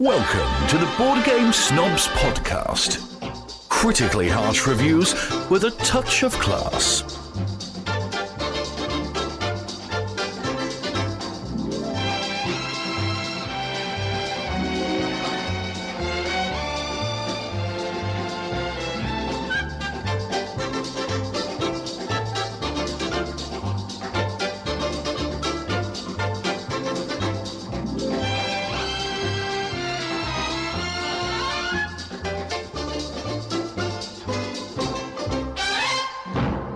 Welcome to the Board Game Snobs podcast. Critically harsh reviews with a touch of class.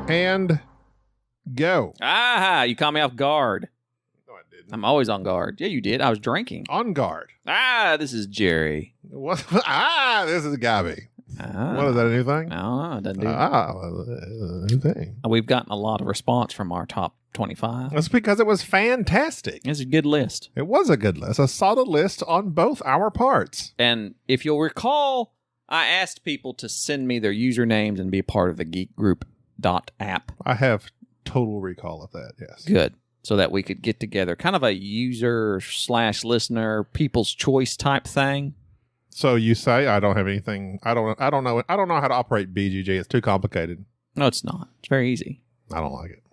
And go. Ah, you caught me off guard. No, I didn't. I'm always on guard. Yeah, you did. I was drinking. On guard. This is Jerry. What? This is Gabby. Ah. What is that, a new thing? No, it doesn't do A new thing. We've gotten a lot of response from our top 25. That's because it was fantastic. It's a good list. It was a good list. A solid list on both our parts. And if you'll recall, I asked people to send me their usernames and be a part of the Geek Group app. I have total recall of that, yes. Good. So that we could get together, kind of a user/listener, people's choice type thing. So you say I don't have anything. I don't know how to operate BGG. It's too complicated. No, it's not. It's very easy. I don't like it.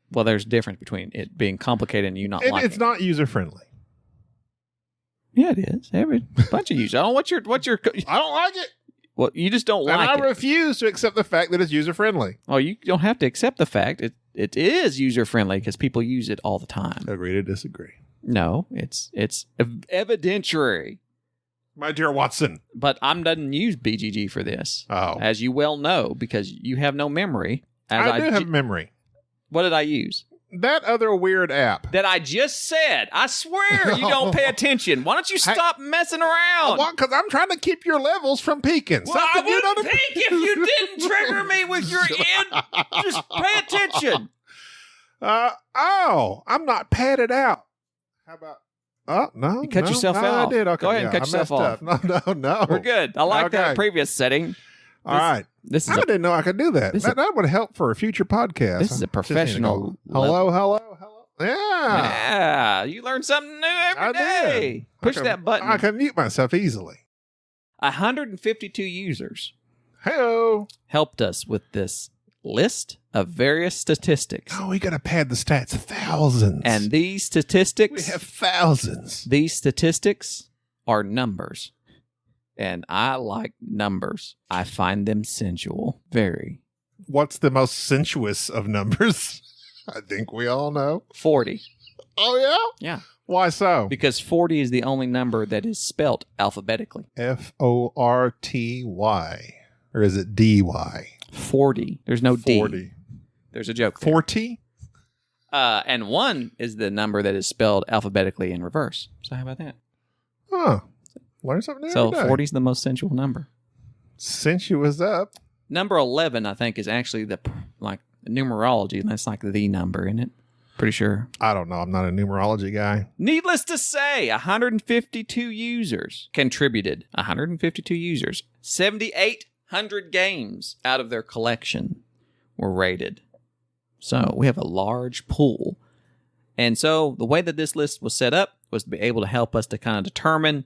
Well, there's a difference between it being complicated and you not liking it. It's not user friendly. Yeah, it is. Every bunch of users. I don't know what your I don't like it. Well, you just don't like and it. I refuse to accept the fact that it's user friendly. Oh, you don't have to accept the fact it is user friendly because people use it all the time. Agree to disagree. No, it's evidentiary. My dear Watson. But I doesn't use BGG for this. Oh. As you well know, because you have no memory. I do have memory. What did I use? That other weird app. That I just said. I swear you don't pay attention. Why don't you stop messing around? Because I'm trying to keep your levels from peaking. Well, I wouldn't peak if you didn't trigger me with your end. Just pay attention. I'm not padded out. How about... Oh, no. You cut yourself off. I did. Okay. Go ahead and cut yourself off. No. We're good. I like that previous setting. All right. I didn't know I could do that. That would help for a future podcast. This is a professional. Hello. Yeah. Yeah. You learn something new every day. Push that button. I can mute myself easily. 152 users helped us with this list of various statistics. Oh, we got to pad the stats. Thousands. And these statistics... We have thousands. These statistics are numbers. And I like numbers. I find them sensual. Very. What's the most sensuous of numbers? I think we all know. 40. Oh, yeah? Yeah. Why so? Because 40 is the only number that is spelt alphabetically. Forty. Or is it DY? 40. There's no 40. D. There's a joke there. 40? And 1 is the number that is spelled alphabetically in reverse. So how about that? Huh. Learn something new So every day. 40 is the most sensual number. Sensuous up. Number 11, I think, is actually the numerology. And that's like the number, isn't it? Pretty sure. I don't know. I'm not a numerology guy. Needless to say, 152 users contributed. 152 users. 7,800 games out of their collection were rated. So we have a large pool. And so the way that this list was set up was to be able to help us to kind of determine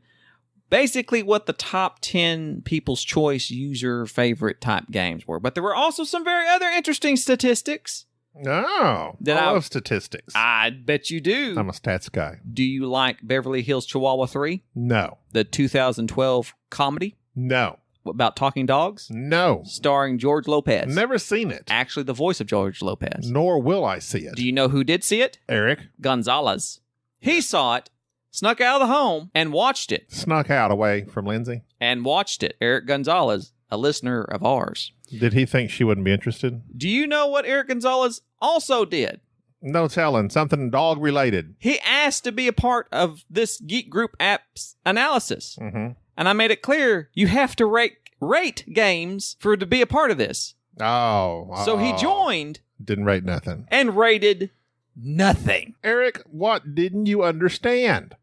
basically what the top 10 people's choice user favorite type games were. But there were also some very other interesting statistics. Oh, I love statistics. I bet you do. I'm a stats guy. Do you like Beverly Hills Chihuahua 3? No. The 2012 comedy? No. About talking dogs? No. Starring George Lopez. Never seen it. Actually, the voice of George Lopez. Nor will I see it. Do you know who did see it? Eric Gonzalez. He saw it, snuck out of the home, and watched it. Snuck out away from Lindsay? And watched it. Eric Gonzalez, a listener of ours. Did he think she wouldn't be interested? Do you know what Eric Gonzalez also did? No telling. Something dog related. He asked to be a part of this Geek Group app's analysis. Mm-hmm. And I made it clear you have to rate games to be a part of this. Oh. So he joined. Didn't rate nothing. And rated nothing. Eric, what didn't you understand?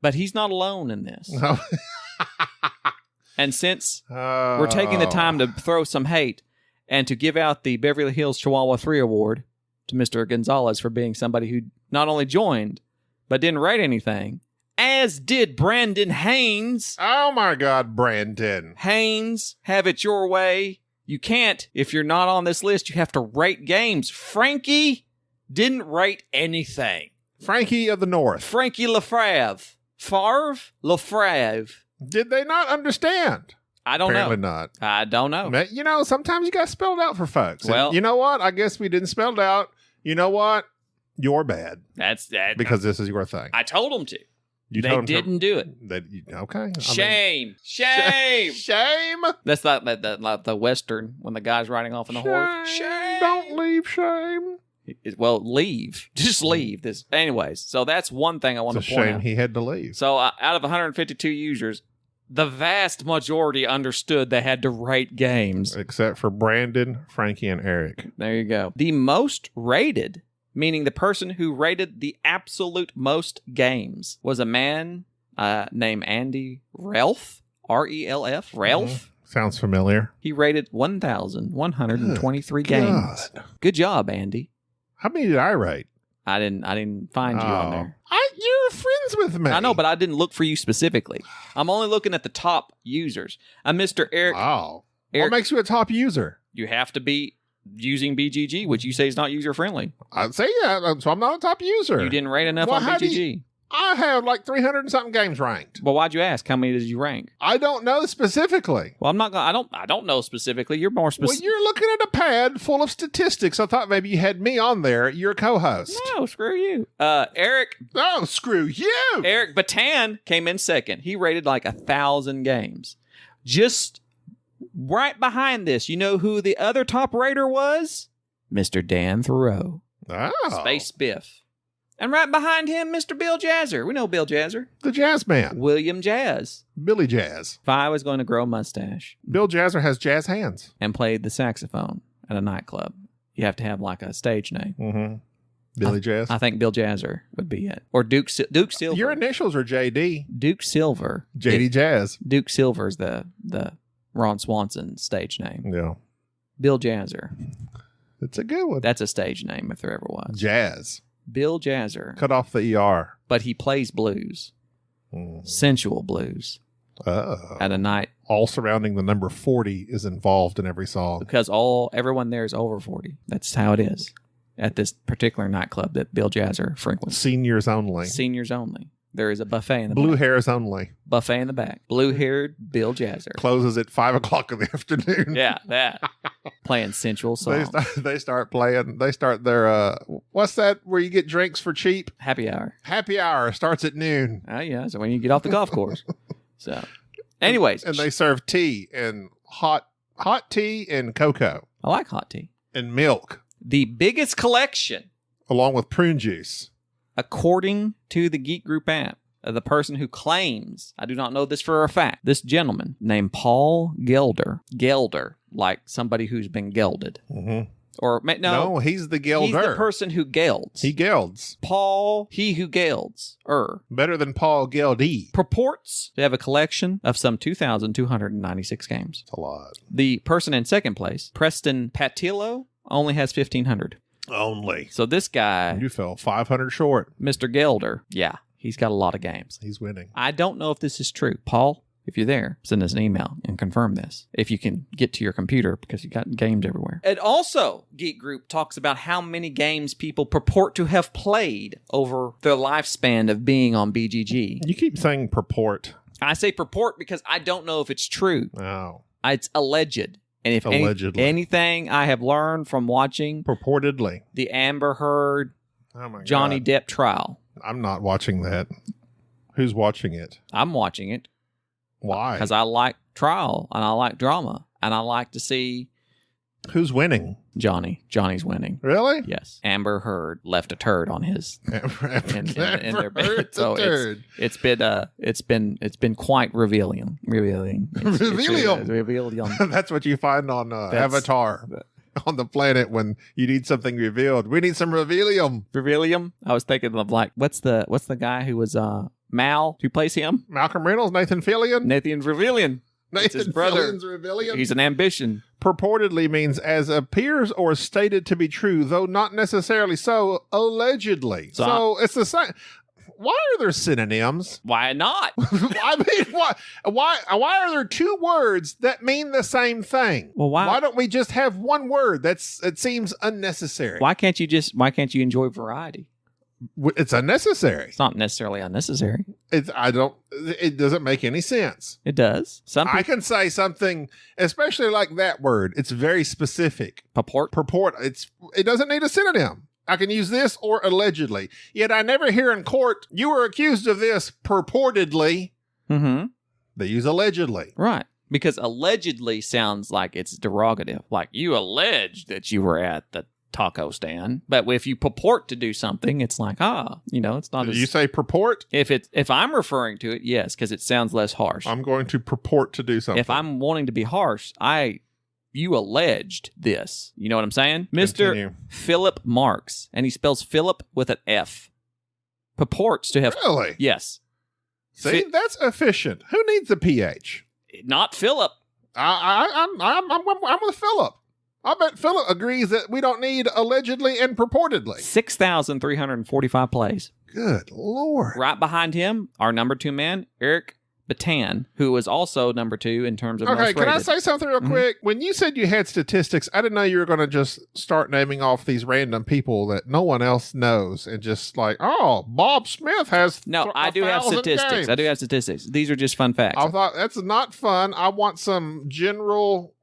But he's not alone in this. No. And since we're taking the time to throw some hate and to give out the Beverly Hills Chihuahua 3 award to Mr. Gonzalez for being somebody who not only joined, but didn't rate anything, and as did Brandon Haynes. Oh my God, Brandon. Haynes, have it your way. You can't. If you're not on this list, you have to rate games. Frankie didn't rate anything. Frankie of the North. Frankie Lefebvre. Lefebvre. Did they not understand? I don't Apparently know. not. I don't know. But, you know, sometimes you got to spell it out for folks. Well- And you know what? I guess we didn't spell it out. You know what? You're bad. That's that. Because this is your thing. I told them to. You They told them to- didn't do it. Okay. I mean, Shame. Shame. shame. That's like the Western when the guy's riding off on the horse. Shame. Don't leave shame. Well, leave. Just leave this. Anyways, so that's one thing I want It's a to point shame out. he had to leave. So out of 152 users, the vast majority understood they had to rate games. Except for Brandon, Frankie, and Eric. There you go. The most rated, meaning the person who rated the absolute most games, was a man named Andy Relf. R-E-L-F. Relf. Sounds familiar. He rated 1,123 games. God. Good job, Andy. How many did I rate? I didn't find you on there. You're friends with me. I know, but I didn't look for you specifically. I'm only looking at the top users. Mr. Eric. Wow. Eric- What makes you a top user? You have to be using BGG, which you say is not user friendly. I'd say that, so I'm not a top user. You didn't rate enough Well, on how do BGG. I have like 300 and something games ranked. Well, why'd you ask? How many did you rank? I don't know specifically. Well, I'm not gonna. I don't know specifically. You're more Well, specific. you're looking at a pad full of statistics. I thought maybe you had me on there. You're a co-host. No, screw you. Eric Oh, screw you. Eric Batan came in second. He rated like 1,000 games. Just right behind this, you know who the other top rater was? Mr. Dan Thoreau. Oh, Space Biff. And right behind him, Mr. Bill Jazzer. We know Bill Jazzer. the Jazz Man. William Jazz. Billy Jazz. If I was going to grow a mustache Bill Jazzer has jazz hands. and played the saxophone at a nightclub, you have to have like a stage name. Mm-hmm. Billy Jazz. I think Bill Jazzer would be it. Or Duke Silver. Your initials are JD. Duke Silver. JD Jazz. Duke Silver's the Ron Swanson stage name. Yeah. Bill Jazzer. It's a good one. That's a stage name if there ever was. Jazz. Bill Jazzer. Cut off the ER. But he plays blues. Sensual blues. At a night. All surrounding the number 40 is involved in every song. Because everyone there is over 40. That's how it is. At this particular nightclub that Bill Jazzer frequents. Seniors only. Seniors only. There is a buffet in the Blue back. hairs only. Buffet in the back. Blue-haired Bill Jazzer. Closes at 5 o'clock in the afternoon. Yeah, that. Playing sensual songs. They start playing. They start their, what's that where you get drinks for cheap? Happy hour. Happy hour starts at noon. Oh, yeah. So when you get off the golf course. So, anyways. And they serve tea and hot tea and cocoa I like hot tea. and milk The biggest collection, along with prune juice. according to the Geek Group app, of the person who claims, I do not know this for a fact, this gentleman named Paul Gelder. Gelder, like somebody who's been gelded. Mm-hmm. Or, No, he's the gelder. he's the person who gelds. He gelds. Paul, he who gelds. Better than Paul Geldy. Purports to have a collection of some 2,296 games. That's a lot. The person in second place, Preston Patillo, only has 1,500. Only. So this guy, You fell 500 short. Mr. Gelder, yeah, he's got a lot of games. He's winning. I don't know if this is true. Paul, if you're there, send us an email and confirm this. If you can get to your computer because you got games everywhere. And also, Geek Group talks about how many games people purport to have played over their lifespan of being on BGG. You keep saying purport. I say purport because I don't know if it's true. Oh. It's alleged. And if Allegedly. anything I have learned from watching Purportedly. the Amber Heard Oh my Johnny God. Depp trial, I'm not watching that. Who's watching it? I'm watching it Why? because I like trial and I like drama and I like to see Who's winning? Johnny. Johnny's winning. Really? Yes. Amber Heard left a turd on his in their bed. It's a So turd. it's been quite revealing. Revealing. Revealing. That's what you find on Avatar. On the planet when you need something revealed. We need some revealium. Revealium. I was thinking of like what's the guy who was Mal who plays him? Malcolm Reynolds, Nathan Fillion. Nathan Revealian. Nathan his brother. Fillion's revealium. He's an ambition. Purportedly means as appears or stated to be true, though not necessarily so, allegedly. So So it's the same. why are there synonyms? Why not? I mean, why are there two words that mean the same thing? Well, why don't we just have one word? It seems unnecessary. Why can't you enjoy variety? It's unnecessary. It's not necessarily unnecessary. It doesn't make any sense. It does. I can say something, especially like that word. It's very specific. Purport. It doesn't need a synonym. I can use this or allegedly. Yet I never hear in court, you were accused of this purportedly. Mm-hmm. They use allegedly. Right. Because allegedly sounds like it's derogative. Like, you alleged that you were at the taco stand. But if you purport to do something, it's like, it's not. Did you say purport? If I'm referring to it, yes, because it sounds less harsh. I'm going to purport to do something. If I'm wanting to be harsh, you alleged this. You know what I'm saying? Mr. Philip Marks, and he spells Philip with an F. Purports to have... Really? Yes. See, that's efficient. Who needs a PH? Not Philip. I'm with Philip. I bet Philip agrees that we don't need allegedly and purportedly. 6,345 plays. Good Lord. Right behind him, our number 2 man, Eric Batan, who was also number 2 in terms of most rated. Can I say something real quick? When you said you had statistics, I didn't know you were going to just start naming off these random people that no one else knows and just like, Bob Smith has No, I do have statistics. Games. I do have statistics. These are just fun facts. I thought that's not fun. I want some general,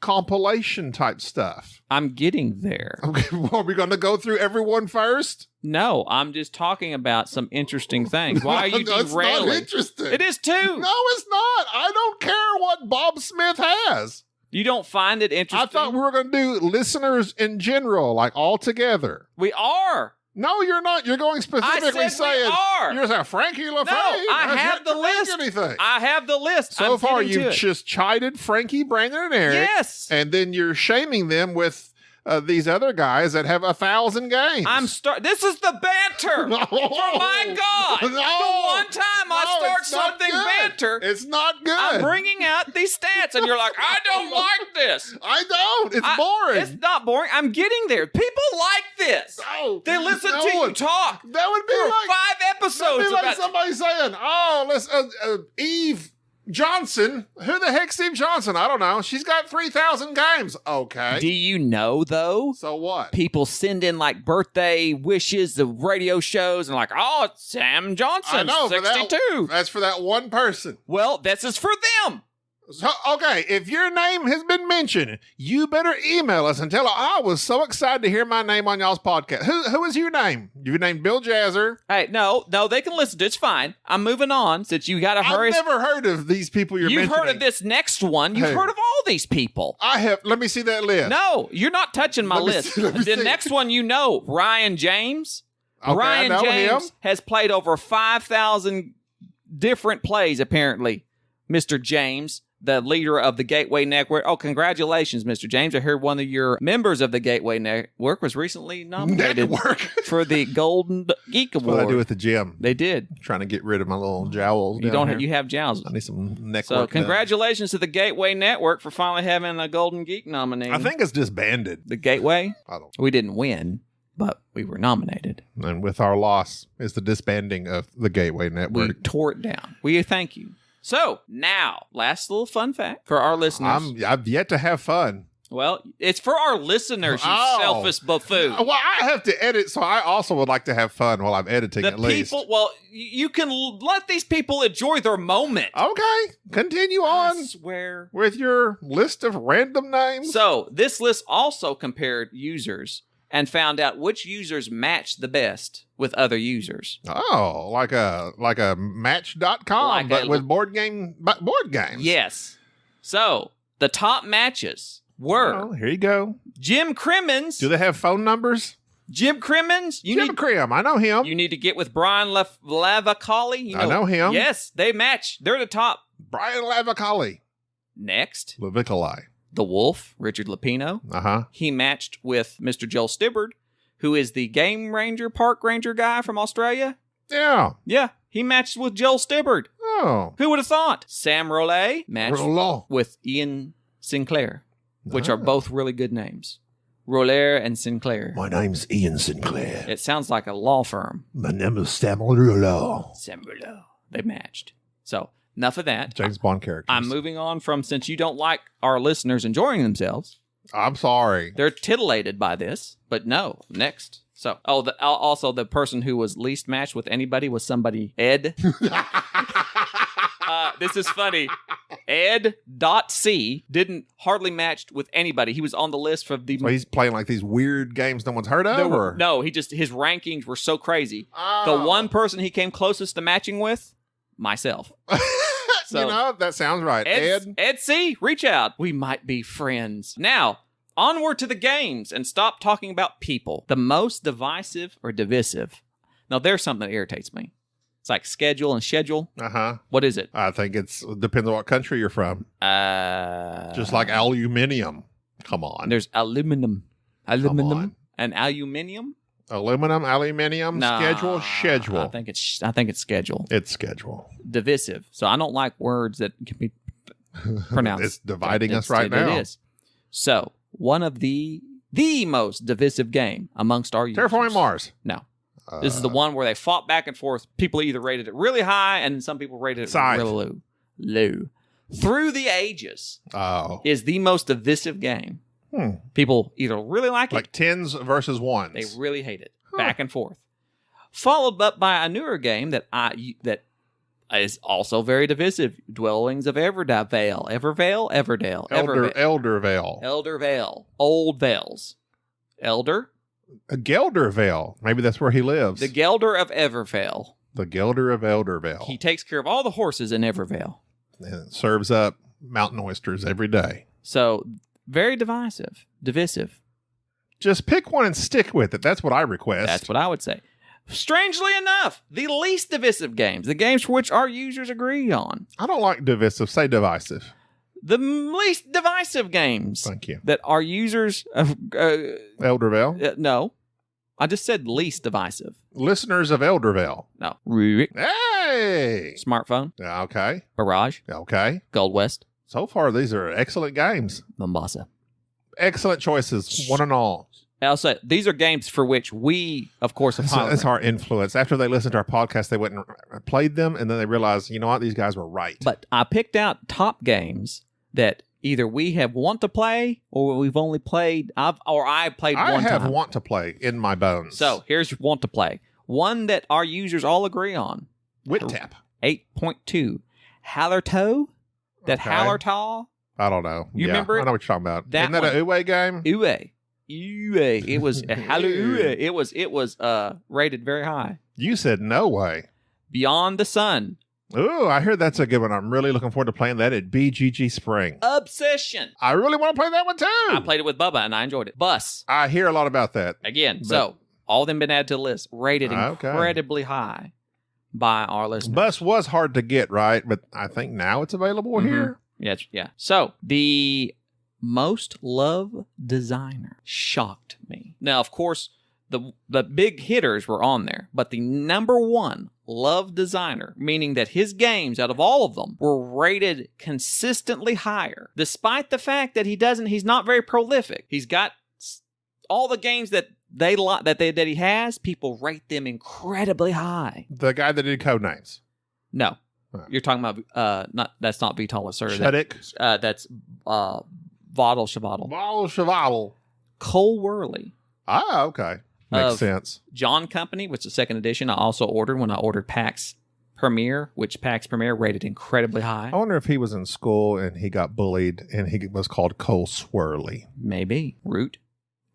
compilation type stuff. I'm getting there. Okay, well, are we going to go through everyone first? No, I'm just talking about some interesting things. Why are you derailing? It's not interesting. It is too. No, it's not. I don't care what Bob Smith has. You don't find it interesting? I thought we were going to do listeners in general, all together. We are. No, you're not. You're going specifically saying we are. You're saying Frankie LaFay. No, I have the list. Anything. I have the list. So far, you've just chided Frankie, Brandon, and Eric. Yes. And then you're shaming them with these other guys that have 1,000 games. This is the banter. No. Oh my God. No. The one time I start something banter. It's not good. I'm bringing out these stats and you're like, I don't like this. I don't. It's boring. It's not boring. I'm getting there. People like this. No. They listen to you talk. That would be for 5 episodes. That would be like somebody saying, Eve Johnson. Who the heck's Steve Johnson? I don't know. She's got 3,000 games. Okay. Do you know, though? So what? People send in birthday wishes of radio shows and it's Sam Johnson, I know, 62. That's for that one person. Well, this is for them. So, okay, if your name has been mentioned, you better email us and tell us, I was so excited to hear my name on y'all's podcast. Who is your name? Your name Bill Jazzer. Hey, no, they can listen to it. It's fine. I'm moving on since you got to hurry. I've never heard of these people you've mentioning. You've heard of this next one. You've heard of all these people. I have. Let me see that list. No, you're not touching my list. The next one Ryan James. Okay, Ryan I know James him. has played over 5,000 different plays, apparently. Mr. James, the leader of the Gateway Network. Oh, congratulations, Mr. James. I heard one of your members of the Gateway Network was recently nominated for the Golden Geek Award. That's what I do at the gym. They did. Trying to get rid of my little jowls. You have jowls. I need some neck So work congratulations to the Gateway Network for finally having a Golden Geek nominee. I think it's disbanded. The Gateway? I don't. We didn't win, but we were nominated. And with our loss is the disbanding of the Gateway Network. We tore it down. We thank you. So, now, last little fun fact for our listeners. I've yet to have fun. Well, it's for our listeners, you selfish buffoon. Well, I have to edit, so I also would like to have fun while I'm editing at least. Well, you can let these people enjoy their moment. Okay, continue on. I swear. With your list of random names. So, this list also compared users and found out which users matched the best with other users. Oh, like a match.com, but with board games. Yes. So, the top matches were... here you go. Jim Crimmins. Do they have phone numbers? Jim Crimmins. Jim Crim, I know him. You need to get with Brian Lavacali. I know him. Yes, they match. They're the top. Brian Lavacali. Next. Lavicali. The Wolf, Richard Lapino. Uh-huh. He matched with Mr. Joel Stibbard, who is the park ranger guy from Australia. Yeah. Yeah, he matched with Joel Stibbard. Oh. Who would have thought? Sam Rollet matched with Ian Sinclair, which are both really good names. Roller and Sinclair. My name's Ian Sinclair. It sounds like a law firm. My name is Samuel. They matched. So, enough of that. James Bond characters. I'm moving on from, since you don't like our listeners enjoying themselves. I'm sorry. They're titillated by this, but no. Next. So, also the person who was least matched with anybody was somebody, Ed. This is funny. Ed.C didn't hardly matched with anybody. He was on the list for the... So he's playing like these weird games no one's heard of? No, his rankings were so crazy. Oh. The one person he came closest to matching with, myself. So, you know, that sounds right. Ed C, reach out. We might be friends. Now, onward to the games and stop talking about people. The most divisive or divisive. Now, there's something that irritates me. It's like schedule and schedule. Uh-huh. What is it? I think it depends on what country you're from. Just like aluminium. Come on. There's aluminum. Come on. And aluminium? Aluminium, schedule. I think it's schedule. It's schedule. Divisive. So I don't like words that can be pronounced. It's dividing us right now. It is. So one of the most divisive game amongst our users. Terraforming Mars. No. This is the one where they fought back and forth. People either rated it really high and some people rated it really low. Through the Ages is the most divisive game. People either really like it. Like tens versus ones. They really hate it. Back and forth. Followed up by a newer game that is also very divisive. Dwellings of Everdale. Eldervale. Old Vales. Elder. Geldervale. Maybe that's where he lives. The Gelder of Evervale. The Gelder of Eldervale. He takes care of all the horses in Evervale. And serves up mountain oysters every day. So, very divisive. Just pick one and stick with it. That's what I request. That's what I would say. Strangely enough, the least divisive games, the games for which our users agree on. I don't like divisive. Say divisive. The least divisive games. Thank you. That our users... Eldervale? No. I just said least divisive. Listeners of Eldervale. No. Hey! Smartphone. Okay. Barrage. Okay. Gold West. So far, these are excellent games. Mombasa. Excellent choices, one and all. I'll say, these are games for which we, of course, have That's our influence. After they listened to our podcast, they went and played them, and then they realized, you know what, these guys were right. But I picked out top games that either we have want to play or we've only played, I played one time. I have want to play in my bones. So here's want to play. One that our users all agree on. Wittap. 8.2. Hallertoe? That Okay. Hallertau? I don't know. You remember it? I know what you're talking about. That Isn't that an Uwe game? Uwe. It was Uwe. It was rated very high. You said no way. Beyond the Sun. Ooh, I hear that's a good one. I'm really looking forward to playing that at BGG Spring. Obsession. I really want to play that one too. I played it with Bubba and I enjoyed it. Bus. I hear a lot about that. Again, so all of them been added to the list. Rated Okay. incredibly high by our listeners. Bus was hard to get, right? But I think now it's available here. Yeah. So the most loved designer shocked me. Now, of course, the big hitters were on there, but the number one loved designer, meaning that his games out of all of them were rated consistently higher, despite the fact that he's not very prolific. He's got all the games that he has. People rate them incredibly high. The guy that did Codenames. No. Huh. You're talking about that's not Vital Sir. Shuddick. That's Vadal Shavadal. Vadal Shavadal. Cole Worley. Ah, okay. Makes sense. John Company, which is the second edition, I also ordered when I ordered PAX Premier, which PAX Premier rated incredibly high. I wonder if he was in school and he got bullied and he was called Cole Swirly. Maybe. Root.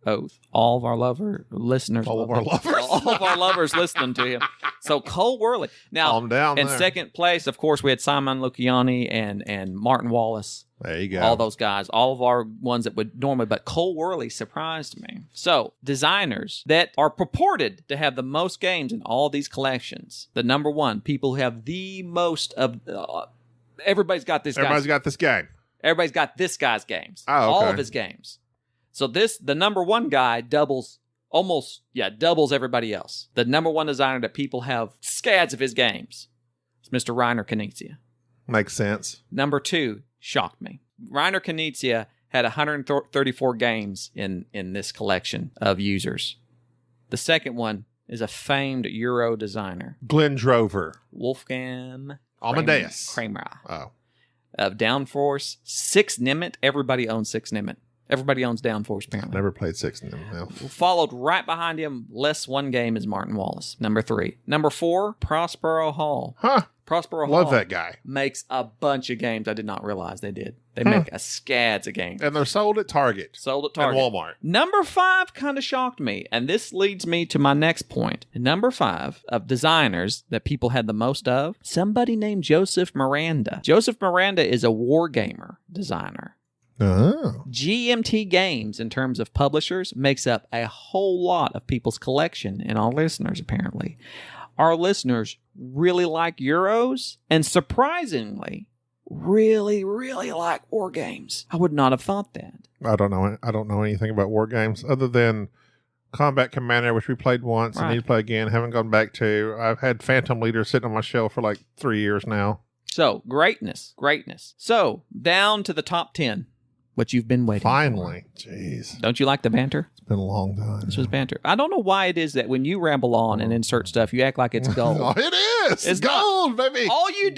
Oath. All of our listeners. All of our lovers listening to him. So Cole Worley. Now, calm down in there. second place, of course, we had Simon Luciani and Martin Wallace. There you go. All those guys. All of our ones that would normally, but Cole Worley surprised me. So, designers that are purported to have the most games in all these collections. The number one, people who have the most of... everybody's got this Everybody's got this game. Everybody's got this guy's games. Oh, okay. All of his games. So the number one guy doubles everybody else. The number one designer that people have scads of his games is Mr. Reiner Knizia. Makes sense. Number two shocked me. Reiner Knizia had 134 games in this collection of users. The second one is a famed Euro designer, Glenn Drover. Wolfgang Amadeus. Kramer. Oh. Of Downforce, 6 Nimmt. Everybody owns 6 Nimmt. Everybody owns Downforce, apparently. Never played 6 of them. No. Followed right behind him, less one game, is Martin Wallace. Number 3. Number 4, Prospero Hall. Huh. Prospero Love Hall that guy. makes a bunch of games I did not realize they did. They make a scads of games. And they're sold at Target. Sold at Target. And Walmart. Number 5 kind of shocked me, and this leads me to my next point. Number 5 of designers that people had the most of, somebody named Joseph Miranda. Joseph Miranda is a wargamer designer. Oh. GMT Games, in terms of publishers, makes up a whole lot of people's collection and our listeners, apparently. Our listeners really like Euros, and surprisingly, really, really like war games. I would not have thought that. I don't know anything about war games other than Combat Commander, which we played once and need to play again. Haven't gone back to. I've had Phantom Leader sitting on my shelf for like 3 years now. So, greatness. So, down to the top 10. What you've been waiting Finally. for. Jeez. Don't you like the banter? It's been a long time. This was banter. I don't know why it is that when you ramble on and insert stuff, you act like it's gold. Oh, it is. It's gold, baby. All you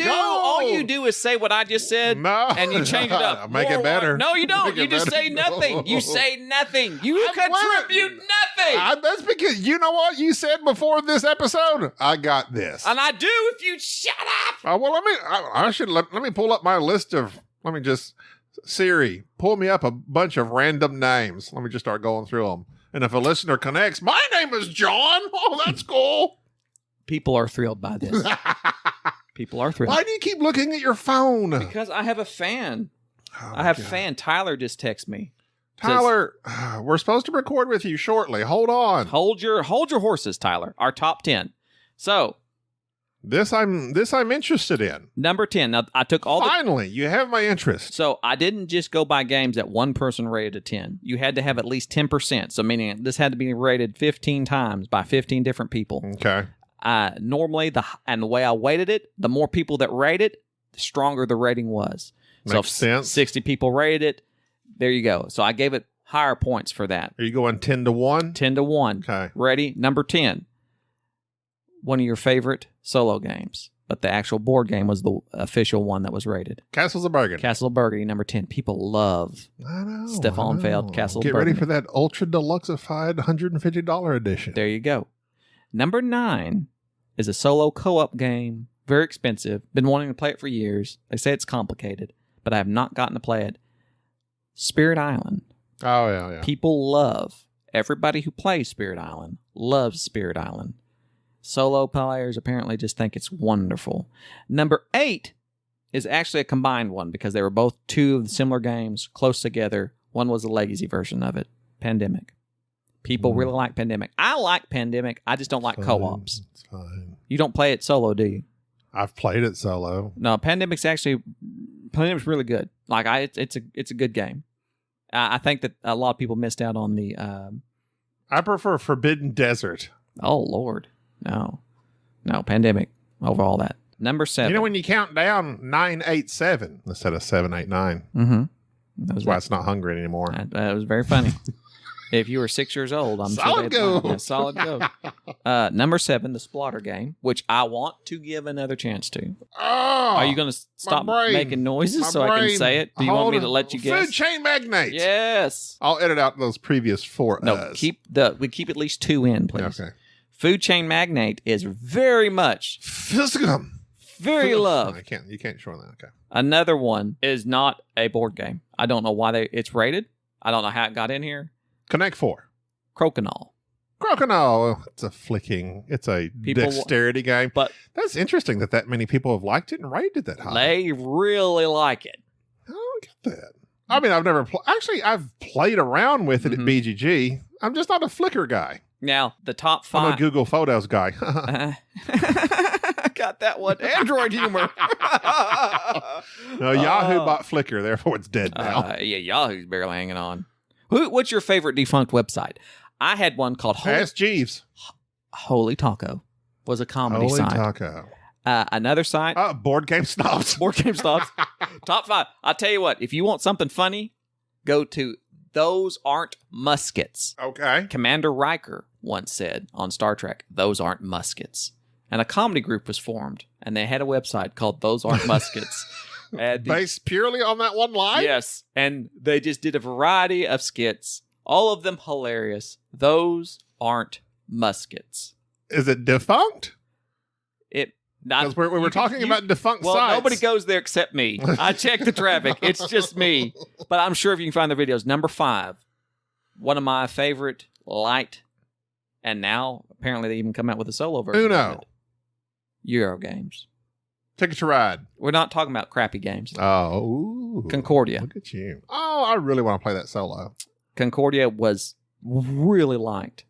do is say what I just said, No. and you change it up. Make it better. No, you don't. Make You it just better. say nothing. No. You say nothing. You contribute nothing. That's because you know what you said before this episode. I got this. And I do if you shut up. Well, let me pull up my list of. Let me just Siri pull me up a bunch of random names. Let me just start going through them. And if a listener connects, my name is John. Oh, that's cool. People are thrilled by this. People are thrilled. Why do you keep looking at your phone? Because I have a fan. Oh, I have a God. fan. Tyler just texted me. Tyler, we're supposed to record with you shortly. Hold on. Hold your horses, Tyler. Our top 10. So, This I'm interested in. number 10. Now, I took all Finally, you have my interest. So I didn't just go by games that one person rated a 10. You had to have at least 10%. So meaning this had to be rated 15 times by 15 different people. Okay. Normally, the way I weighted it, the more people that rate it, the stronger the rating was. Makes so sense. 60 people rated it. There you go. So I gave it higher points for that. Are you going 10 to 1? 10 to 1. Okay. Ready? Number 10. One of your favorite solo games. But the actual board game was the official one that was rated. Castles of Burgundy. Castle of Burgundy, number 10. People love I know. Stefan I Feld, know. Castle of Get ready Burgundy. for that ultra deluxeified $150 edition. There you go. Number 9 is a solo co-op game. Very expensive. Been wanting to play it for years. They say it's complicated, but I have not gotten to play it. Spirit Island. Oh, yeah. People love, everybody who plays Spirit Island loves Spirit Island. Solo players apparently just think it's wonderful. Number 8 is actually a combined one because they were both two of the similar games close together. One was a legacy version of it, Pandemic. People really like Pandemic. I like Pandemic. I just don't like co-ops. It's fine. You don't play it solo, do you? I've played it solo. No, Pandemic's really good. Like it's a good game. I think that a lot of people missed out on the. I prefer Forbidden Desert. Oh Lord, no, Pandemic over all that. Number 7. You know when you count down 987 instead of 789. Mm-hmm. That's why it's not hungry anymore. That was very funny. If you were 6 years old, I'm Solid sure go. Solid go. Number 7, the Splotter game, which I want to give another chance to. Oh, Are you going to stop brain. making noises My so I can brain. say it? Do you want me to let you guess? Food Chain Magnate. Yes. I'll edit out those previous 4 No, keep at least 2 in, please. Okay. Food Chain Magnate is very much, Physicum. very loved. You can't show that. Okay. Another one is not a board game. I don't know why it's rated. I don't know how it got in here. Connect 4. Crokinole. Crocodile. It's a People- dexterity game. But That's interesting that many people have liked it and rated it that high. they really like it. I don't get that. I mean, I've never I've played around with it Mhm. at BGG. I'm just not a Flickr guy. Now, the top I'm a 5. Google Photos guy. Got that one. Android humor. No, Yahoo bought Flickr, therefore it's dead now. Yeah, Yahoo's barely hanging on. What's your favorite defunct website? I had one called Ask Jeeves. Holy Taco. Was a comedy Holy site. Taco. Another site. Board Game Snobs. Board Game Snobs. Top 5. I'll tell you what. If you want something funny, go to Those Aren't Muskets. Okay. Commander Riker once said on Star Trek, those aren't muskets. And a comedy group was formed, and they had a website called Those Aren't Muskets. Based purely on that one line? Yes. And they just did a variety of skits, all of them hilarious. Those aren't muskets. Is it defunct? Because we were talking about defunct sites. Well, nobody goes there except me. I check the traffic. It's just me. But I'm sure if you can find the videos. Number 5, one of my favorite light, and now apparently they even come out with a solo version. Uno. Euro games. Ticket to Ride. We're not talking about crappy games. Oh. Ooh. Concordia. Look at you. Oh, I really want to play that solo. Concordia was really liked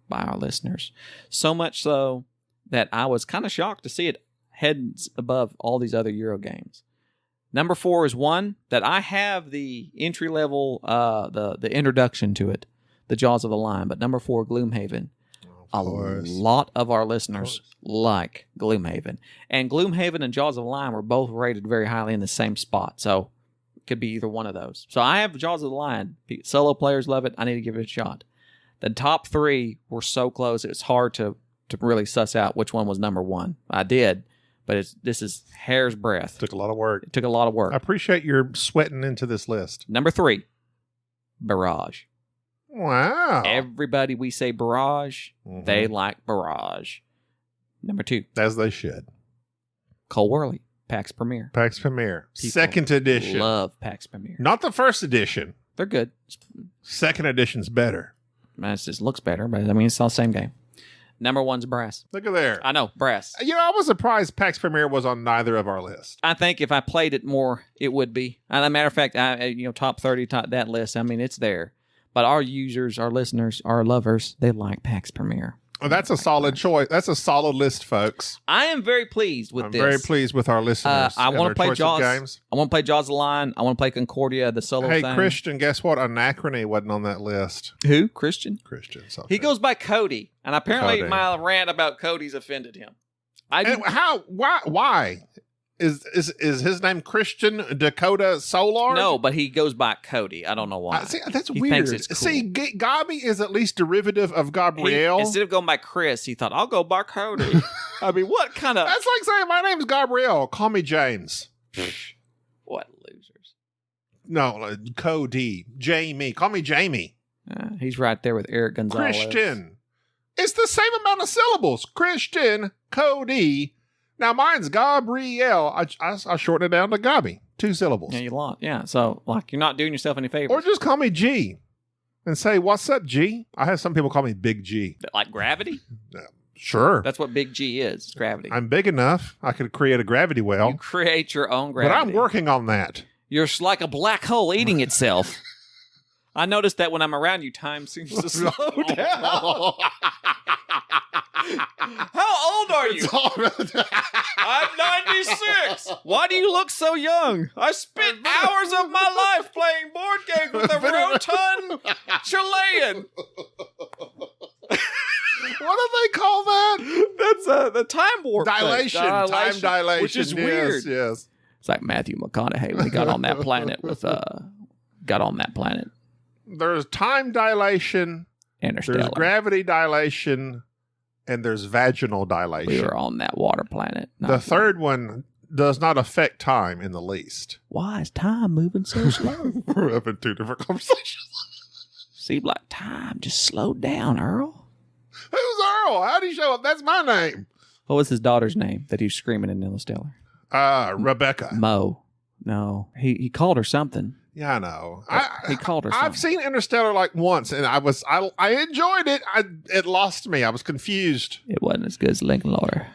by our listeners. So much so that I was kind of shocked to see it heads above all these other Euro games. Number 4 is one that I have the entry level, the introduction to it, the Jaws of the Lion. But number 4, Gloomhaven. A lot of our listeners like Gloomhaven. And Gloomhaven and Jaws of the Lion were both rated very highly in the same spot. So it could be either one of those. So I have Jaws of the Lion. Solo players love it. I need to give it a shot. The top 3 were so close, it was hard to really suss out which one was number 1. I did. But this is hair's breadth. Took a lot of work. It took a lot of work. I appreciate your sweating into this list. Number 3, Barrage. Wow. Everybody we say Barrage, they like Barrage. Number 2. As they should. Cole Whirly, PAX Premier. PAX Premier. People Second edition. Love PAX Premier. Not the first edition. They're good. Second edition's better. It just looks better, but I mean, it's all the same game. Number 1's Brass. Look at there. I know, Brass. You know, I was surprised PAX Premier was on neither of our lists. I think if I played it more, it would be. As a matter of fact, top 30, that list, I mean, it's there. But our users, our listeners, our lovers, they like PAX Premier. Well, that's a solid choice. That's a solid list, folks. I am very pleased with this. I'm very pleased with our listeners. I want to play Jaws. Games. I want to play Jaws of the Lion. I want to play Concordia, the solo thing. Hey, Christian, guess what? Anachrony wasn't on that list. Who? Christian? Christian. He goes by Cody. And apparently Cody. my rant about Cody's offended him. Why? Is his name Christian Dakota Solar? No, but he goes by Cody. I don't know why. See, that's he weird. Thinks it's cool. See, Gabi is at least derivative of Gabrielle. Instead of going by Chris, he thought, I'll go by Cody. I mean, what kind of... That's like saying, my name's Gabrielle. Call me James. What losers. No, Cody. Jamie. Call me Jamie. He's right there with Eric Gonzalez. Christian. It's the same amount of syllables. Christian, Cody. Now, mine's Gabrielle. I shorten it down to Gabi. 2 syllables. Yeah, you lost. Yeah, so like you're not doing yourself any favors. Or just call me G and say, what's up, G? I have some people call me Big G. Like gravity? Sure. That's what Big G is. It's gravity. I'm big enough. I could create a gravity well. You create your own gravity. But I'm working on that. You're like a black hole eating itself. I noticed that when I'm around you, time seems to slow down. How old are you? I'm 96. Why do you look so young? I spent hours of my life playing board games with a rotund Chilean. What do they call that? That's the time warp. Dilation. Time dilation. Which is weird. Yes. It's like Matthew McConaughey when he got on that planet There's time dilation. Interstellar. There's gravity dilation. And there's vaginal dilation. We were on that water planet. The third one does not affect time in the least. Why is time moving so slow? We're up in 2 different conversations. Seems like time just slowed down, Earl. Who's Earl? How'd he show up? That's my name. What was his daughter's name that he was screaming in Interstellar? Rebecca. Mo. No. He called her something. Yeah, I know. He called her something. I've seen Interstellar like once, and I enjoyed it. It lost me. I was confused. It wasn't as good as Lincoln Lawyer.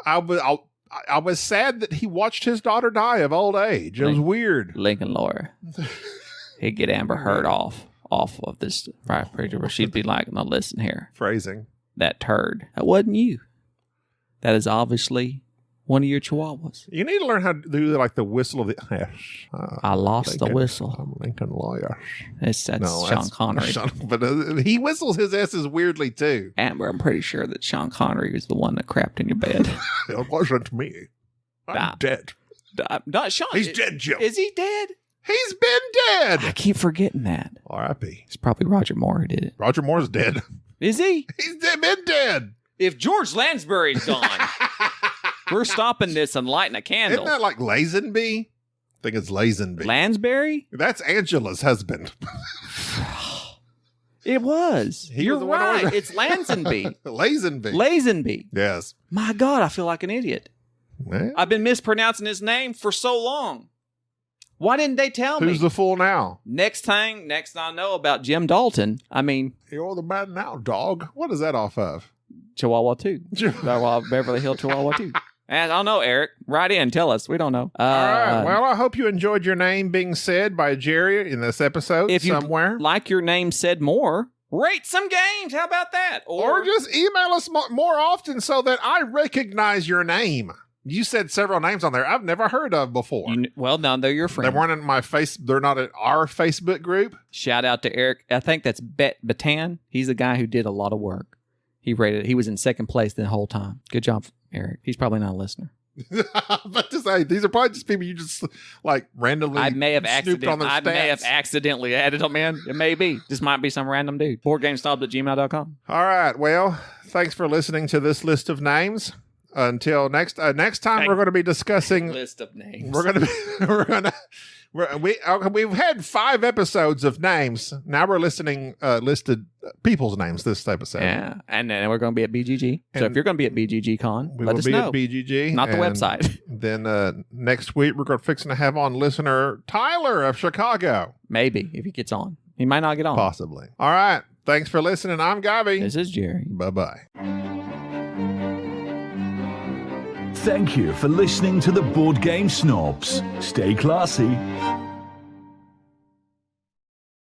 I was sad that he watched his daughter die of old age. It was weird. Lincoln Lawyer. He'd get Amber Heard off of this right preacher where she'd be like, "No, listen here. Phrasing. That turd. That wasn't you. That is obviously one of your chihuahuas." You need to learn how to do like the whistle of the. I lost the whistle. I'm Lincoln Lawyer. That's Sean Connery. But he whistles his S's weirdly too. Amber, I'm pretty sure that Sean Connery was the one that crapped in your bed. It wasn't me. I'm dead. Not Sean. He's dead, Joe. Is he dead? He's been I dead. keep forgetting that. R.I.P. It's probably Roger Moore who did it. Roger Moore's dead. Is he? Been dead. If George Lansbury's gone, we're stopping this and lighting a candle. Isn't that like Lazenby? I think it's Lazenby. Lansbury? That's Angela's husband. It was. He You're was the one right. order- It's Lazenby. Lazenby. Lazenby. Yes. My God, I feel like an idiot. Well, I've been mispronouncing his name for so long. Why didn't they tell me? who's the fool now? Next I know about Jim Dalton, I mean, You're the man now, dog. What is that off of? Chihuahua 2. Beverly Hill Chihuahua 2. And I don't know, Eric. Write in. Tell us. We don't know. All right. Well, I hope you enjoyed your name being said by Jerry in this episode if you somewhere. like your name said more, rate some games. How about that? Or just email us more often so that I recognize your name. You said several names on there I've never heard of before. Well, no, they're your They friend. weren't in my face. They're not in our Facebook group. Shout out to Eric. I think that's Batan. He's the guy who did a lot of work. He rated it. He was in second place the whole time. Good job, Eric. He's probably not a listener. But to say, these are probably just people you just like randomly I may have snooped on their stats. accidentally added them in. It may be. This might be some random dude. boardgamesnobs@gmail.com. All right. Well, thanks for listening to this list of names. Until next time, we're going to be discussing List of names. We've had 5 episodes of names. Now we're listed people's names this episode. Yeah, and then we're going to be at BGG. So And if you're going to be at BGG Con, We let will us be know. at BGG, Not the and website. Then next week we're fixing to have on listener Tyler of Chicago, Maybe if he gets on, he might not get on. possibly. All right. Thanks for listening. I'm Gabi. This is Jerry. Bye-bye. Thank you for listening to the Board Game Snobs. Stay classy.